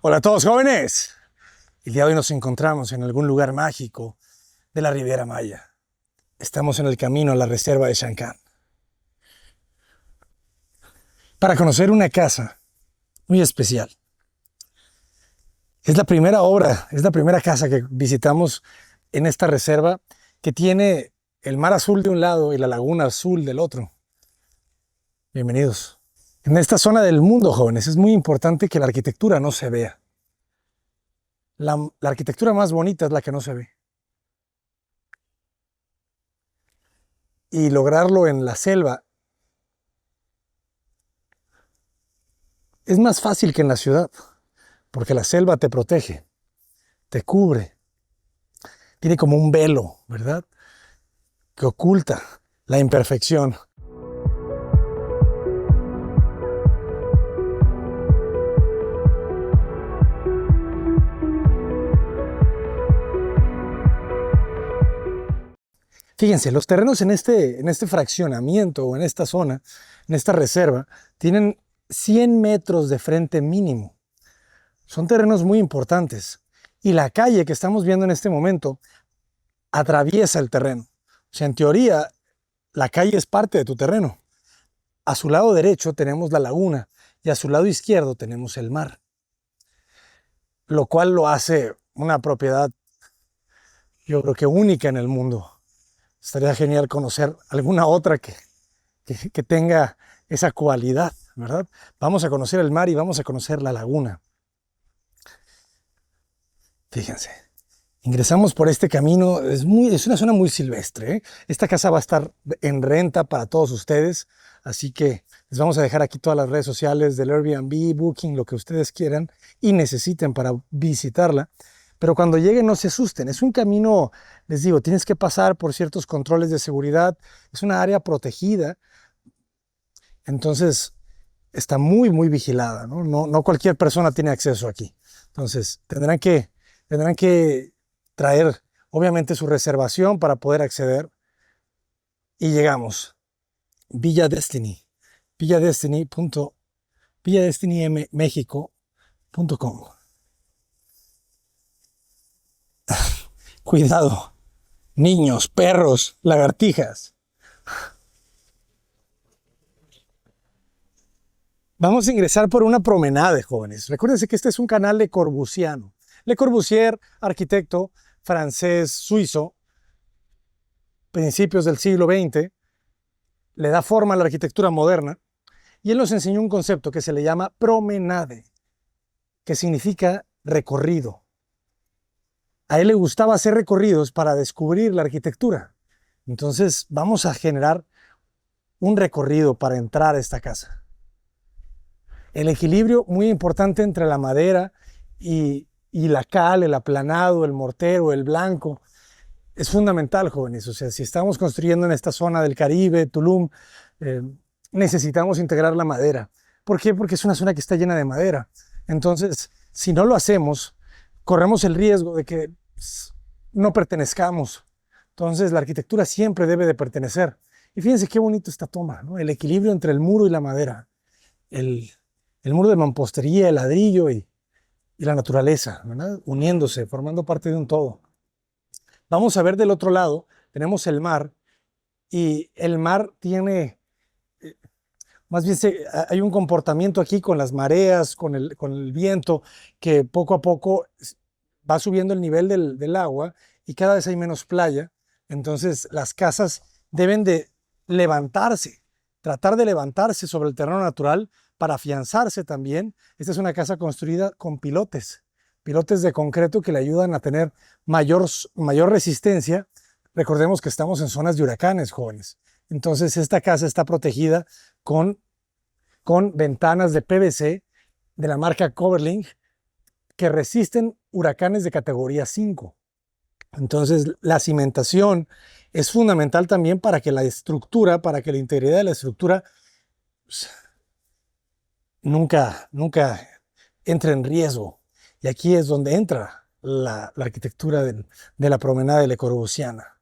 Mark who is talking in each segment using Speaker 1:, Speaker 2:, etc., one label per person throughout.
Speaker 1: Hola a todos jóvenes. El día de hoy nos encontramos en algún lugar mágico de la Riviera Maya. Estamos en el camino a la reserva de Chancán para conocer una casa muy especial. Es la primera obra, es la primera casa que visitamos en esta reserva que tiene el mar azul de un lado y la laguna azul del otro. Bienvenidos. En esta zona del mundo, jóvenes, es muy importante que la arquitectura no se vea. La arquitectura más bonita es la que no se ve. Y lograrlo en la selva es más fácil que en la ciudad, porque la selva te protege, te cubre, tiene como un velo, ¿verdad? Que oculta la imperfección. Fíjense, los terrenos en este fraccionamiento o en esta zona, en esta reserva, tienen 100 metros de frente mínimo. Son terrenos muy importantes. Y la calle que estamos viendo en este momento atraviesa el terreno. O sea, en teoría, la calle es parte de tu terreno. A su lado derecho tenemos la laguna y a su lado izquierdo tenemos el mar. Lo cual lo hace una propiedad, yo creo que única en el mundo. Estaría genial conocer alguna otra que tenga esa cualidad, ¿verdad? Vamos a conocer el mar y vamos a conocer la laguna. Fíjense, ingresamos por este camino, es una zona muy silvestre, ¿eh? Esta casa va a estar en renta para todos ustedes, así que les vamos a dejar aquí todas las redes sociales del Airbnb, Booking, lo que ustedes quieran y necesiten para visitarla. Pero cuando lleguen no se asusten, es un camino, les digo, tienes que pasar por ciertos controles de seguridad, es una área protegida, entonces está muy vigilada, ¿no? No cualquier persona tiene acceso aquí. Entonces tendrán que traer obviamente su reservación para poder acceder y llegamos. Villa Destiny, villadestiny.mexico.com. Cuidado, niños, perros, lagartijas. Vamos a ingresar por una promenade, jóvenes. Recuérdense que este es un canal Le Corbusiano. Le Corbusier, arquitecto francés suizo, principios del siglo XX, le da forma a la arquitectura moderna y él nos enseñó un concepto que se le llama promenade, que significa recorrido. A él le gustaba hacer recorridos para descubrir la arquitectura. Entonces vamos a generar un recorrido para entrar a esta casa. El equilibrio muy importante entre la madera y la cal, el aplanado, el mortero, el blanco, es fundamental, jóvenes. O sea, si estamos construyendo en esta zona del Caribe, Tulum, necesitamos integrar la madera. ¿Por qué? Porque es una zona que está llena de madera. Entonces, si no lo hacemos, corremos el riesgo de que no pertenezcamos. Entonces, la arquitectura siempre debe de pertenecer. Y fíjense qué bonito esta toma, ¿no? El equilibrio entre el muro y la madera. El muro de mampostería, el ladrillo y la naturaleza, ¿verdad? Uniéndose, formando parte de un todo. Vamos a ver del otro lado, tenemos el mar y el mar tiene, más bien hay un comportamiento aquí con las mareas, con el viento, que poco a poco va subiendo el nivel del agua y cada vez hay menos playa. Entonces las casas deben de levantarse, tratar de levantarse sobre el terreno natural para afianzarse también. Esta es una casa construida con pilotes de concreto que le ayudan a tener mayor resistencia. Recordemos que estamos en zonas de huracanes, jóvenes. Entonces esta casa está protegida con ventanas de PVC de la marca Coverlink que resisten huracanes de categoría 5. Entonces la cimentación es fundamental también para que la estructura, para que la integridad de la estructura pues, nunca entre en riesgo. Y aquí es donde entra la arquitectura de la promenade Le Corbusiana.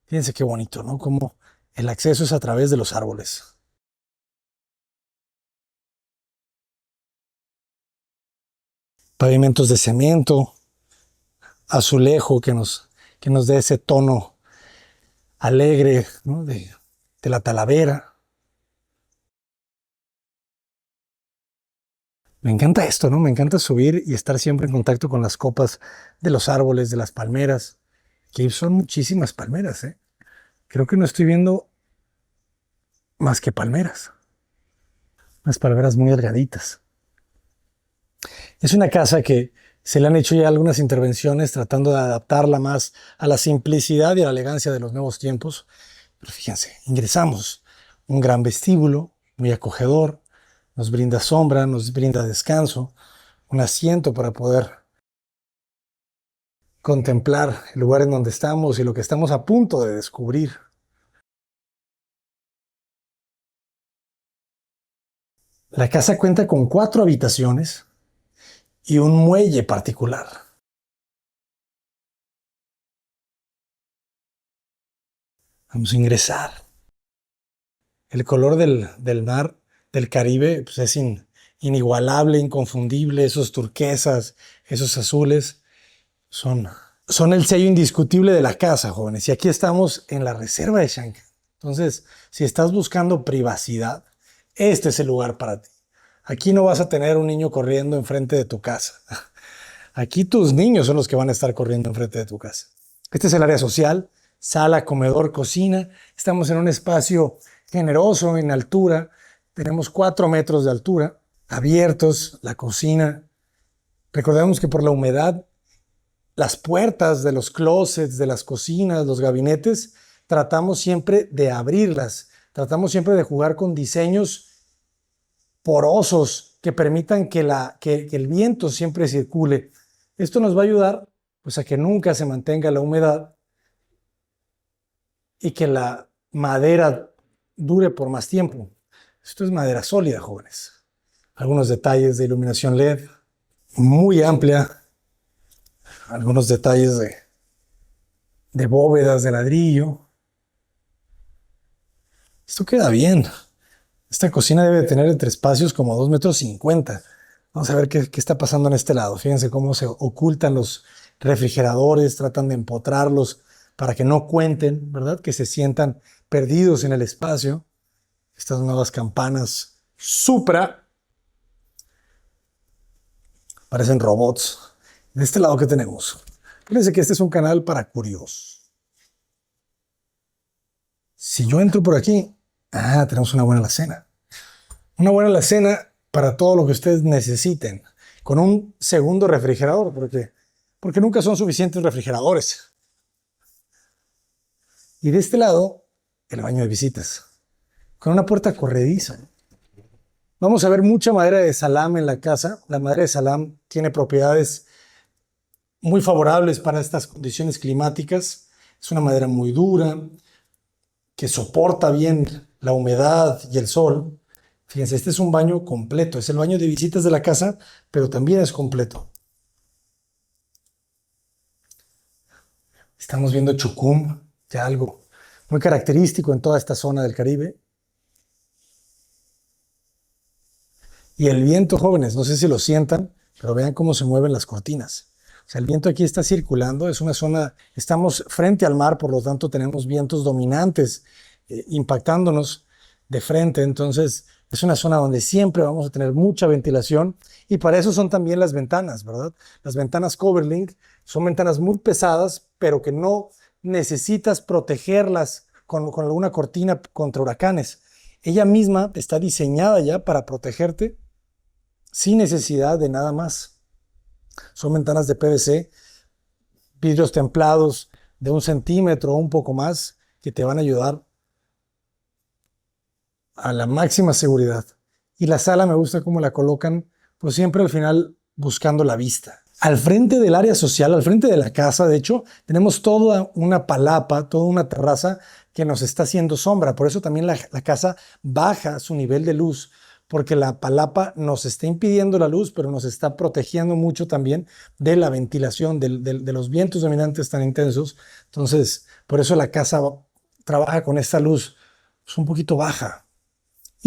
Speaker 1: Fíjense qué bonito, ¿no? Como el acceso es a través de los árboles. Pavimentos de cemento, azulejo que nos dé ese tono alegre, ¿no? de la Talavera. Me encanta esto, ¿no? Me encanta subir y estar siempre en contacto con las copas de los árboles, de las palmeras, que son muchísimas palmeras, ¿eh? Creo que no estoy viendo más que palmeras, unas palmeras muy delgaditas. Es una casa que se le han hecho ya algunas intervenciones tratando de adaptarla más a la simplicidad y a la elegancia de los nuevos tiempos. Pero fíjense, ingresamos, un gran vestíbulo, muy acogedor, nos brinda sombra, nos brinda descanso, un asiento para poder contemplar el lugar en donde estamos y lo que estamos a punto de descubrir. La casa cuenta con 4 habitaciones y un muelle particular. Vamos a ingresar. El color del mar del Caribe pues es inigualable, inconfundible. Esos turquesas, esos azules son, son el sello indiscutible de la casa, jóvenes. Y aquí estamos en la reserva de Shanghái. Entonces, si estás buscando privacidad, este es el lugar para ti. Aquí no vas a tener un niño corriendo enfrente de tu casa. Aquí tus niños son los que van a estar corriendo enfrente de tu casa. Este es el área social, sala, comedor, cocina. Estamos en un espacio generoso en altura. Tenemos 4 metros de altura, abiertos, la cocina. Recordemos que por la humedad, las puertas de los closets, de las cocinas, los gabinetes, tratamos siempre de abrirlas. Tratamos siempre de jugar con diseños porosos que permitan que el viento siempre circule. Esto nos va a ayudar pues, a que nunca se mantenga la humedad y que la madera dure por más tiempo. Esto es madera sólida, jóvenes. Algunos detalles de iluminación LED, muy amplia. Algunos detalles de bóvedas de ladrillo. Esto queda bien. Esta cocina debe tener entre espacios como 2,50 metros. Vamos a ver qué está pasando en este lado. Fíjense cómo se ocultan los refrigeradores, tratan de empotrarlos para que no cuenten, ¿verdad? Que se sientan perdidos en el espacio. Estas nuevas campanas Supra parecen robots. De este lado, ¿qué tenemos? Fíjense que este es un canal para curiosos. Si yo entro por aquí, tenemos una buena alacena. Una buena alacena para todo lo que ustedes necesiten, con un segundo refrigerador, porque nunca son suficientes refrigeradores. Y de este lado, el baño de visitas, con una puerta corrediza. Vamos a ver mucha madera de salam en la casa. La madera de salam tiene propiedades muy favorables para estas condiciones climáticas. Es una madera muy dura, que soporta bien la humedad y el sol. Fíjense, este es un baño completo. Es el baño de visitas de la casa, pero también es completo. Estamos viendo chucum, ya algo muy característico en toda esta zona del Caribe. Y el viento, jóvenes, no sé si lo sientan, pero vean cómo se mueven las cortinas. O sea, el viento aquí está circulando, es una zona, estamos frente al mar, por lo tanto tenemos vientos dominantes impactándonos de frente. Entonces, es una zona donde siempre vamos a tener mucha ventilación y para eso son también las ventanas, ¿verdad? Las ventanas Coverlink son ventanas muy pesadas, pero que no necesitas protegerlas con alguna cortina contra huracanes. Ella misma está diseñada ya para protegerte sin necesidad de nada más. Son ventanas de PVC, vidrios templados de 1 centímetro o un poco más que te van a ayudar a la máxima seguridad. Y la sala me gusta cómo la colocan, pues siempre al final buscando la vista. Al frente del área social, al frente de la casa, de hecho, tenemos toda una palapa, toda una terraza que nos está haciendo sombra. Por eso también la casa baja su nivel de luz, porque la palapa nos está impidiendo la luz, pero nos está protegiendo mucho también de la ventilación, de los vientos dominantes tan intensos. Entonces, por eso la casa trabaja con esta luz pues, un poquito baja.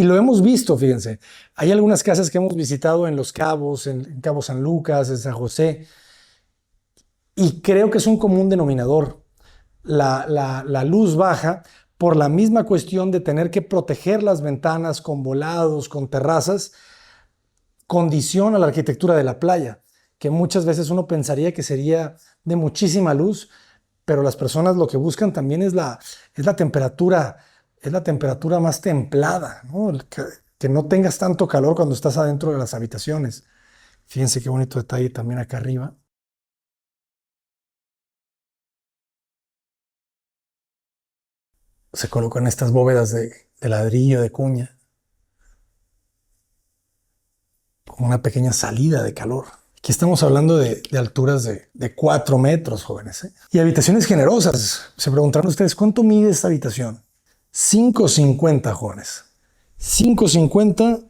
Speaker 1: Y lo hemos visto, fíjense. Hay algunas casas que hemos visitado en Los Cabos, en Cabo San Lucas, en San José, y creo que es un común denominador. La luz baja por la misma cuestión de tener que proteger las ventanas con volados, con terrazas, condiciona la arquitectura de la playa, que muchas veces uno pensaría que sería de muchísima luz, pero las personas lo que buscan también es la temperatura más templada, ¿no? Que no tengas tanto calor cuando estás adentro de las habitaciones. Fíjense qué bonito detalle también acá arriba. Se colocan estas bóvedas de ladrillo, de cuña, con una pequeña salida de calor. Aquí estamos hablando de alturas de 4 metros, jóvenes, ¿eh? Y habitaciones generosas. Se preguntarán ustedes, ¿cuánto mide esta habitación? 5,50, jóvenes. 5,50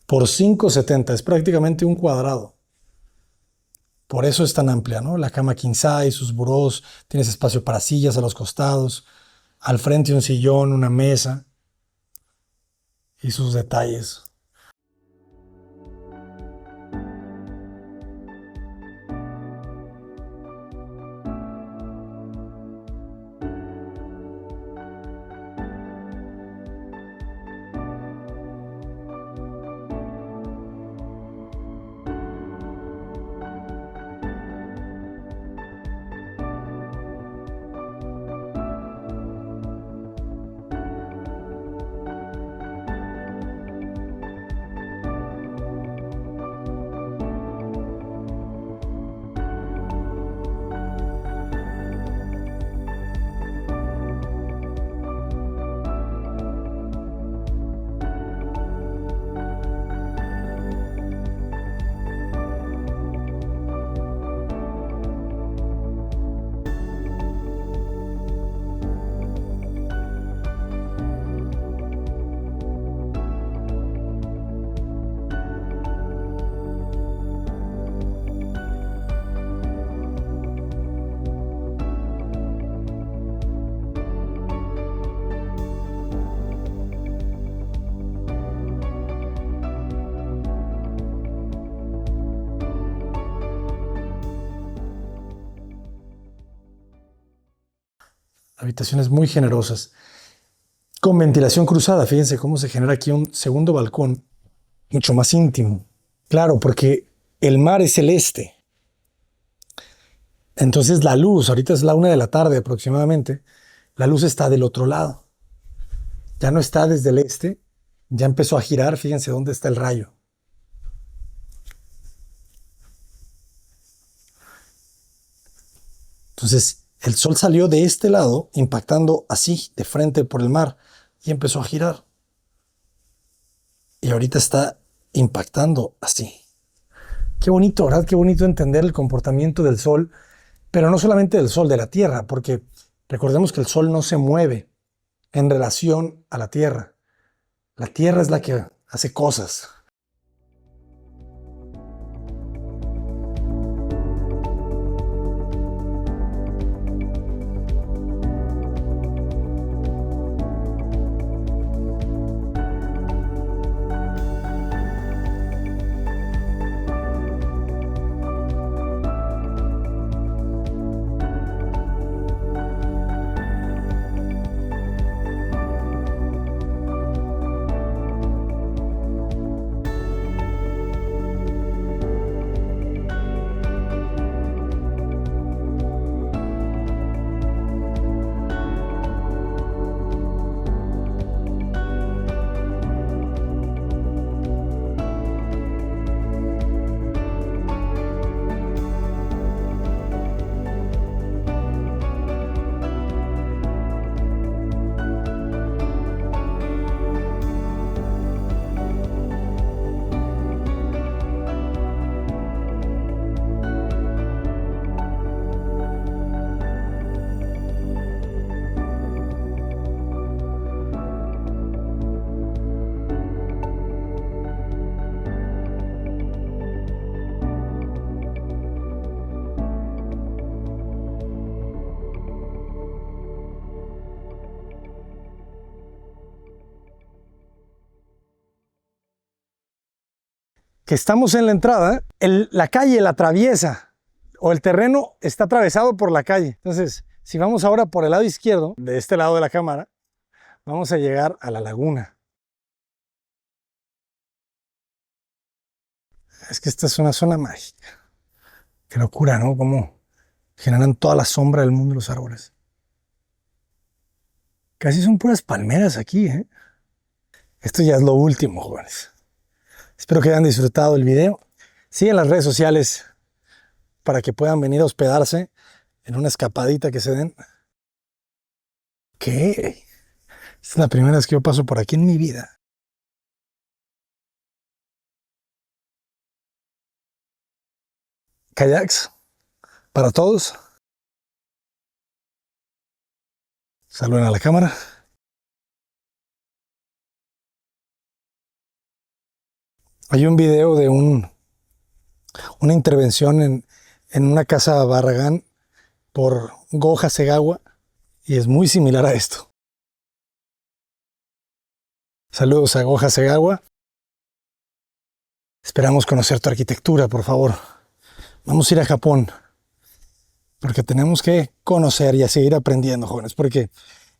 Speaker 1: por 5,70. Es prácticamente un cuadrado. Por eso es tan amplia, ¿no? La cama king size, sus burós, tienes espacio para sillas a los costados, al frente un sillón, una mesa y sus detalles. Habitaciones muy generosas, con ventilación cruzada. Fíjense cómo se genera aquí un segundo balcón, mucho más íntimo. Claro, porque el mar es celeste. Entonces la luz, ahorita es la 1 de la tarde aproximadamente, la luz está del otro lado. Ya no está desde el este, ya empezó a girar. Fíjense dónde está el rayo. Entonces el sol salió de este lado, impactando así, de frente por el mar, y empezó a girar. Y ahorita está impactando así. Qué bonito, ¿verdad? Qué bonito entender el comportamiento del sol, pero no solamente del sol, de la Tierra, porque recordemos que el sol no se mueve en relación a la Tierra. La Tierra es la que hace cosas. que estamos en la entrada, la calle la atraviesa o el terreno está atravesado por la calle. Entonces, si vamos ahora por el lado izquierdo, de este lado de la cámara, vamos a llegar a la laguna. Es que esta es una zona mágica. Qué locura, ¿no? Cómo generan toda la sombra del mundo los árboles. Casi son puras palmeras aquí, ¿eh? Esto ya es lo último, jóvenes. Espero que hayan disfrutado el video. Sigan las redes sociales para que puedan venir a hospedarse en una escapadita que se den. ¿Qué? Es la primera vez que yo paso por aquí en mi vida. Kayaks para todos. Saluden a la cámara. Hay un video de una intervención en una casa Barragán por Go Hasegawa y es muy similar a esto. Saludos a Go Hasegawa. Esperamos conocer tu arquitectura, por favor. Vamos a ir a Japón porque tenemos que conocer y a seguir aprendiendo, jóvenes, porque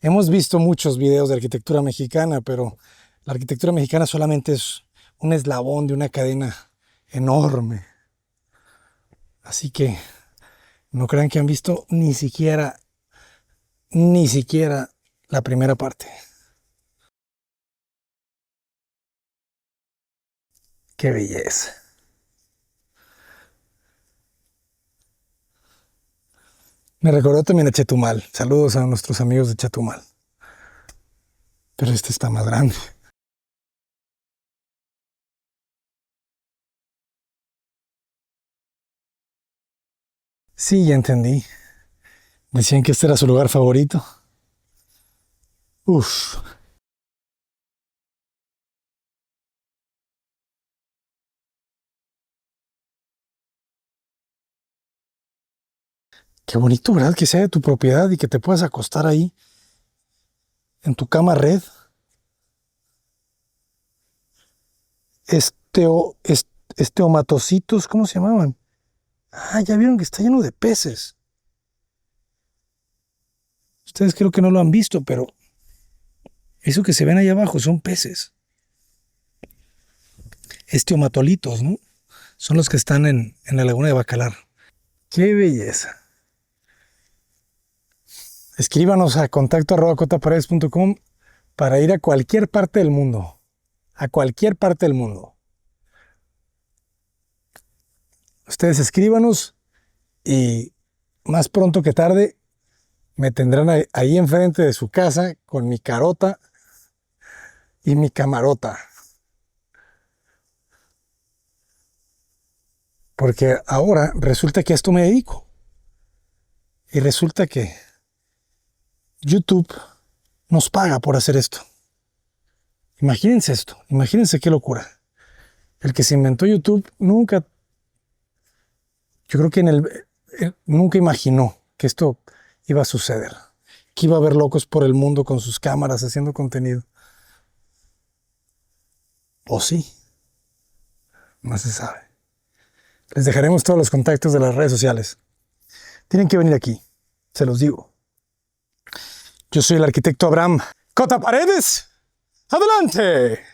Speaker 1: hemos visto muchos videos de arquitectura mexicana, pero la arquitectura mexicana solamente es un eslabón de una cadena enorme. Así que no crean que han visto ni siquiera la primera parte. ¡Qué belleza! Me recordó también a Chetumal. Saludos a nuestros amigos de Chetumal. Pero este está más grande. Sí, ya entendí. Decían que este era su lugar favorito. Uf. Qué bonito, ¿verdad? Que sea de tu propiedad y que te puedas acostar ahí en tu cama red. Esteomatocitos, ¿cómo se llamaban? Ah, ya vieron que está lleno de peces. Ustedes creo que no lo han visto, pero eso que se ven ahí abajo son peces. Esteomatolitos, ¿no? Son los que están en la laguna de Bacalar. ¡Qué belleza! Escríbanos a contacto@cotaparedes.com para ir a cualquier parte del mundo. A cualquier parte del mundo. Ustedes escríbanos y más pronto que tarde me tendrán ahí enfrente de su casa con mi carota y mi camarota. Porque ahora resulta que a esto me dedico. Y resulta que YouTube nos paga por hacer esto. Imagínense esto, imagínense qué locura. El que se inventó YouTube nunca, yo creo que nunca imaginó que esto iba a suceder. Que iba a haber locos por el mundo con sus cámaras haciendo contenido. O sí, no se sabe. Les dejaremos todos los contactos de las redes sociales. Tienen que venir aquí, se los digo. Yo soy el arquitecto Abraham Cota Paredes. ¡Adelante!